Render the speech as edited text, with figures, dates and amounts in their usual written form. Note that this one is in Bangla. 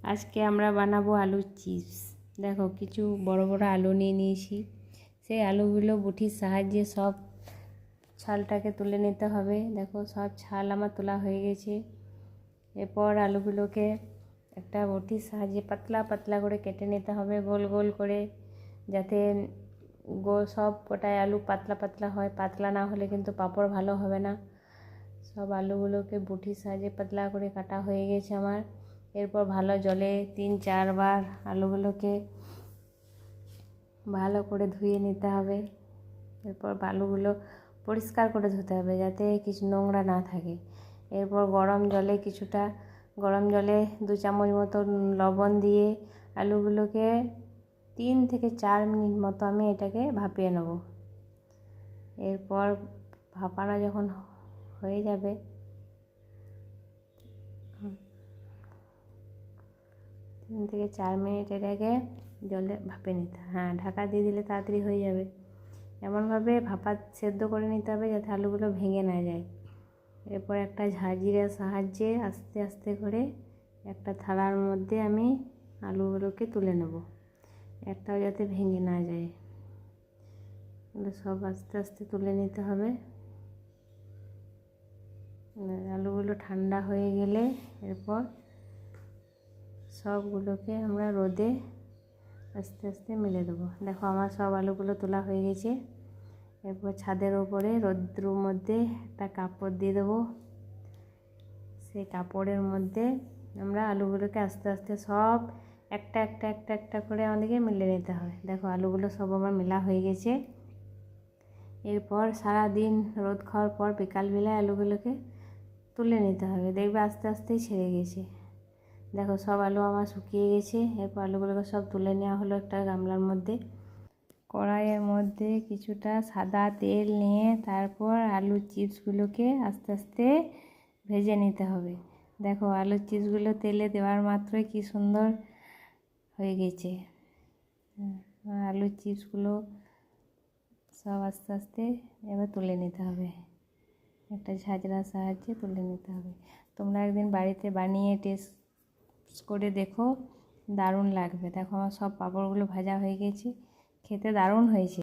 আজকে আমরা বানাবো আলুর চিপস। দেখো কিছু বড় বড় আলু নিয়ে নিয়েছি। সেই আলুগুলো বটির সাহায্যে সব ছালটাকে তুলে নিতে হবে। দেখো সব ছাল আমার তোলা হয়ে গেছে। এরপর আলুগুলোকে একটা বটির সাহায্যে পাতলা পাতলা করে কেটে নিতে হবে, গোল গোল করে, যাতে সব কটায় আলু পাতলা পাতলা হয়। পাতলা না হলে কিন্তু পাঁপড় ভালো হবে না। সব আলুগুলোকে বটির সাহায্যে পাতলা করে কাটা হয়ে গেছে আমার। এরপর ভালো জলে 3-4 বার আলুগুলোকে ভালো করে ধুয়ে নিতে হবে। এরপর আলুগুলো পরিষ্কার করে ধুতে হবে যাতে কিছু নোংরা না থাকে। এরপর গরম জলে 2 চামচ মতো লবণ দিয়ে আলুগুলোকে 3 থেকে 4 মিনিট মতো আমি এটাকে ভাপিয়ে নেব। এরপর ভাপানো যখন হয়ে যাবে 3 থেকে 4 মিনিট এটাকে জলে ভাপিয়ে নিতে হবে। ঢাকা দিয়ে দিলে তাড়াতাড়ি হয়ে যাবে। এমনভাবে সেদ্ধ করে নিতে হবে যাতে আলুগুলো ভেঙে না যায়। এরপর একটা ঝাঁঝরির সাহায্যে আস্তে আস্তে করে একটা থালার মধ্যে আমি আলুগুলোকে তুলে নেব, একটাও যাতে ভেঙে না যায়। এগুলো সব আস্তে আস্তে তুলে নিতে হবে। আলুগুলো ঠান্ডা হয়ে গেলে এরপর সবগুলোকে আমরা রোদে আস্তে আস্তে মেলে দেবো। দেখো আমার সব আলুগুলো তোলা হয়ে গেছে। এরপর ছাদের ওপরে রোদ্রুর মধ্যে একটা কাপড় দিয়ে দেবো। সেই কাপড়ের মধ্যে আমরা আলুগুলোকে আস্তে আস্তে সব একটা একটা একটা একটা করে আমাদেরকে মেলে নিতে হবে। দেখো আলুগুলো সব আমার মেলা হয়ে গেছে। এরপর সারাদিন রোদ খাওয়ার পর বিকালবেলায় আলুগুলোকে তুলে নিতে হবে। দেখবে আস্তে আস্তেই ছেড়ে গেছে। দেখো সব আলু আমার শুকিয়ে গেছে। এরপর আলুগুলোকে সব তুলে নেওয়া হলো একটা গামলার মধ্যে। কড়াইয়ের মধ্যে কিছুটা সাদা তেল নিয়ে তারপর আলুর চিপসগুলোকে আস্তে আস্তে ভেজে নিতে হবে। দেখো আলুর চিপসগুলো তেলে দেওয়ার মাত্রই কি সুন্দর হয়ে গেছে। আলুর চিপসগুলো সব আস্তে আস্তে এবার তুলে নিতে হবে। একটা ঝাঁঝরার সাহায্যে তুলে নিতে হবে। তোমরা একদিন বাড়িতে বানিয়ে টেস্ট করে দেখো, দারুণ লাগবে। দেখো আমার সব পাঁপড়গুলো ভাজা হয়ে গেছে, খেতে দারুণ হয়েছে।